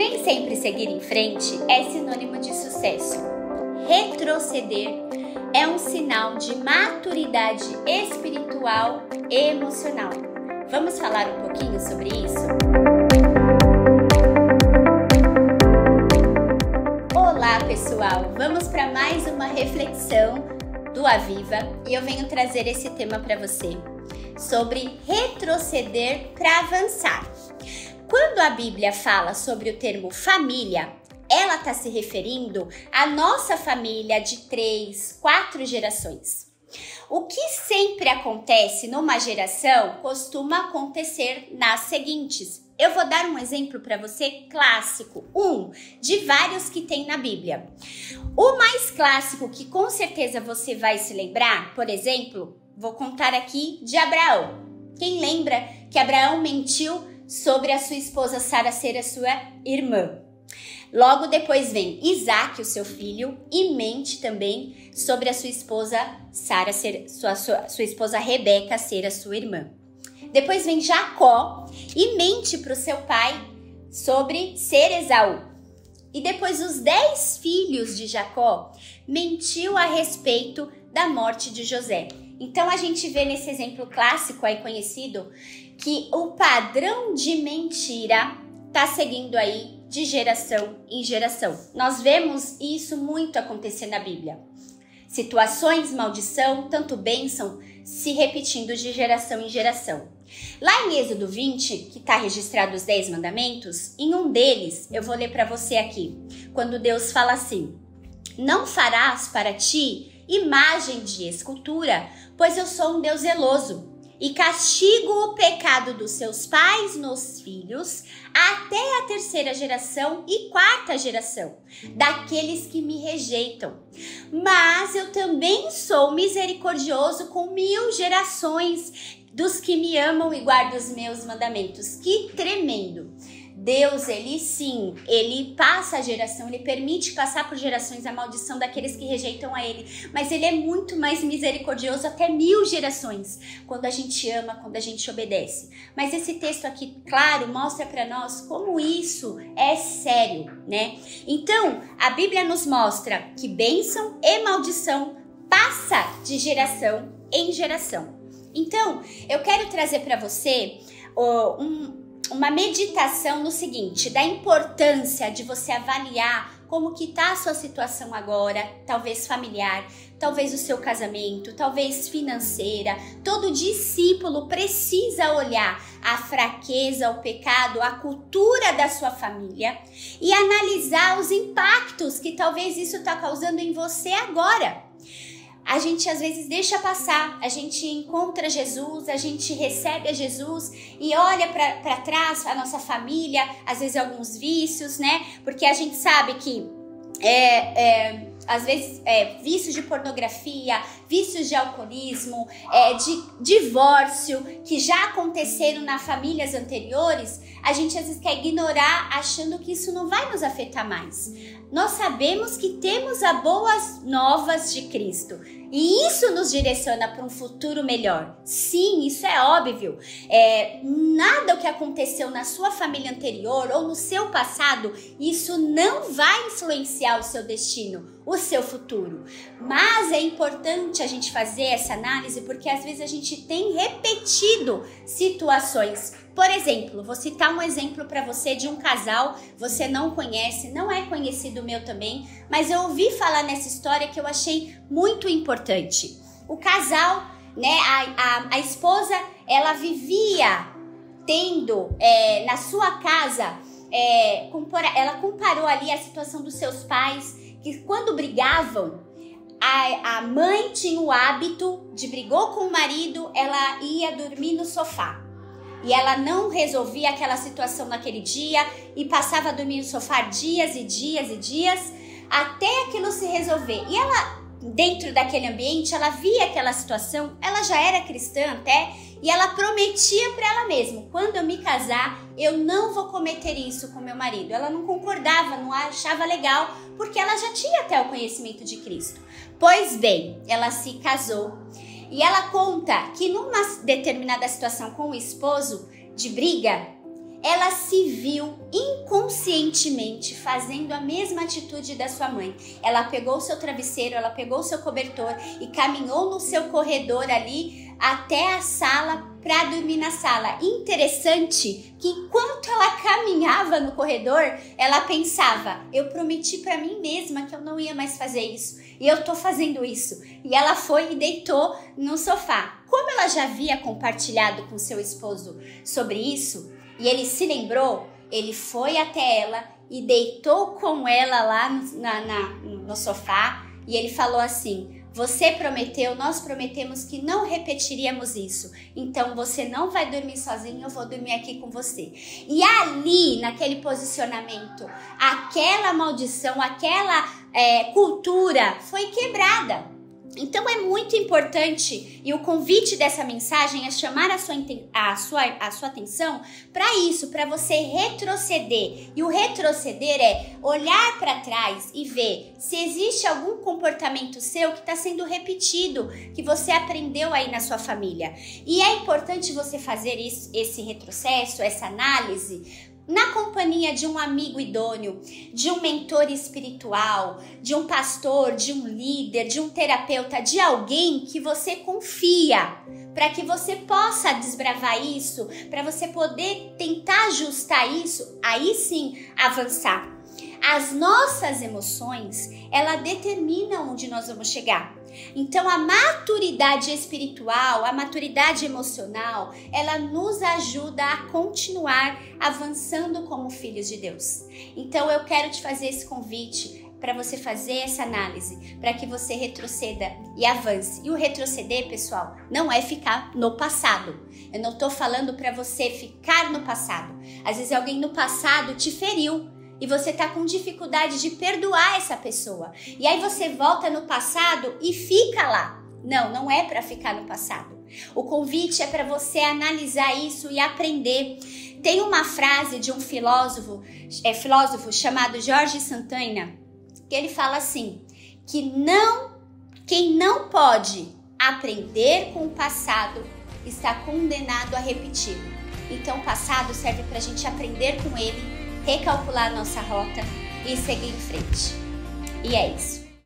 Nem sempre seguir em frente é sinônimo de sucesso. Retroceder é um sinal de maturidade espiritual e emocional. Vamos falar um pouquinho sobre isso? Olá, pessoal! Vamos para mais uma reflexão do Aviva e eu venho trazer esse tema para você sobre retroceder para avançar. Quando a Bíblia fala sobre o termo família, ela está se referindo à nossa família de 3, 4 gerações. O que sempre acontece numa geração costuma acontecer nas seguintes. Eu vou dar um exemplo para você clássico, de vários que tem na Bíblia. O mais clássico que com certeza você vai se lembrar, por exemplo, vou contar aqui de Abraão. Quem lembra que Abraão mentiu sobre a sua esposa Sara ser a sua irmã? Logo depois vem Isaac, o seu filho, e mente também sobre a sua esposa Sara ser sua esposa Rebeca ser a sua irmã. Depois vem Jacó e mente para o seu pai sobre ser Esaú. E depois os 10 filhos de Jacó mentiu a respeito da morte de José. Então a gente vê nesse exemplo clássico aí conhecido que o padrão de mentira está seguindo aí de geração em geração. Nós vemos isso muito acontecer na Bíblia. Situações, maldição, tanto bênção, se repetindo de geração em geração. Lá em Êxodo 20, que está registrado os 10 mandamentos, em um deles, eu vou ler para você aqui, quando Deus fala assim: não farás para ti imagem de escultura, pois eu sou um Deus zeloso, e castigo o pecado dos seus pais nos filhos, até a 3ª geração e 4ª geração, daqueles que me rejeitam. Mas eu também sou misericordioso com 1000 gerações dos que me amam e guardam os meus mandamentos. Que tremendo! Deus, ele passa a geração, ele permite passar por gerações a maldição daqueles que rejeitam a ele, mas ele é muito mais misericordioso até 1000 gerações, quando a gente ama, quando a gente obedece. Mas esse texto aqui, claro, mostra para nós como isso é sério, né? Então, a Bíblia nos mostra que bênção e maldição passa de geração em geração. Então, eu quero trazer para você uma meditação no seguinte, da importância de você avaliar como que está a sua situação agora, talvez familiar, talvez o seu casamento, talvez financeira. Todo discípulo precisa olhar a fraqueza, o pecado, a cultura da sua família e analisar os impactos que talvez isso está causando em você agora. A gente às vezes deixa passar, a gente encontra Jesus, a gente recebe a Jesus e olha para trás a nossa família, às vezes alguns vícios, né? Porque a gente sabe que às vezes vícios de pornografia, vícios de alcoolismo, de divórcio que já aconteceram nas famílias anteriores, a gente às vezes quer ignorar achando que isso não vai nos afetar mais. Nós sabemos que temos as boas novas de Cristo e isso nos direciona para um futuro melhor. Sim, isso é óbvio. Nada o que aconteceu na sua família anterior ou no seu passado, isso não vai influenciar o seu destino, o seu futuro. Mas é importante a gente fazer essa análise porque às vezes a gente tem repetido situações. Por exemplo, vou citar um exemplo para você de um casal, você não conhece, não é conhecido meu também, mas eu ouvi falar nessa história que eu achei muito importante. O casal, né, a esposa, ela vivia tendo na sua casa, ela comparou ali a situação dos seus pais, que quando brigavam, a mãe tinha o hábito de brigou com o marido, ela ia dormir no sofá. E ela não resolvia aquela situação naquele dia e passava a dormir no sofá dias e dias e dias até aquilo se resolver. E ela, dentro daquele ambiente, ela via aquela situação, ela já era cristã até, e ela prometia para ela mesma, quando eu me casar, eu não vou cometer isso com meu marido. Ela não concordava, não achava legal, porque ela já tinha até o conhecimento de Cristo. Pois bem, ela se casou. E ela conta que numa determinada situação com o esposo, de briga, ela se viu inconscientemente fazendo a mesma atitude da sua mãe. Ela pegou o seu travesseiro, ela pegou o seu cobertor e caminhou no seu corredor ali até a sala para dormir na sala. Interessante que enquanto ela caminhava no corredor, ela pensava: eu prometi para mim mesma que eu não ia mais fazer isso e eu tô fazendo isso. E ela foi e deitou no sofá. Como ela já havia compartilhado com seu esposo sobre isso, e ele se lembrou, ele foi até ela e deitou com ela lá no sofá, e ele falou assim: você prometeu, nós prometemos que não repetiríamos isso, então você não vai dormir sozinho, eu vou dormir aqui com você. E ali, naquele posicionamento, aquela maldição, aquela cultura foi quebrada. Então é muito importante, e o convite dessa mensagem é chamar a sua atenção para isso, para você retroceder. E o retroceder é olhar para trás e ver se existe algum comportamento seu que está sendo repetido, que você aprendeu aí na sua família. E é importante você fazer isso, esse retrocesso, essa análise, na companhia de um amigo idôneo, de um mentor espiritual, de um pastor, de um líder, de um terapeuta, de alguém que você confia, para que você possa desbravar isso, para você poder tentar ajustar isso, aí sim avançar. As nossas emoções, ela determina onde nós vamos chegar. Então a maturidade espiritual, a maturidade emocional, ela nos ajuda a continuar avançando como filhos de Deus. Então eu quero te fazer esse convite para você fazer essa análise, para que você retroceda e avance. E o retroceder, pessoal, não é ficar no passado. Eu não estou falando para você ficar no passado. Às vezes alguém no passado te feriu e você está com dificuldade de perdoar essa pessoa. E aí você volta no passado e fica lá. Não, não é para ficar no passado. O convite é para você analisar isso e aprender. Tem uma frase de um filósofo chamado Jorge Santana, que ele fala assim, que quem não pode aprender com o passado está condenado a repeti-lo. Então o passado serve para a gente aprender com ele, recalcular nossa rota e seguir em frente. E é isso.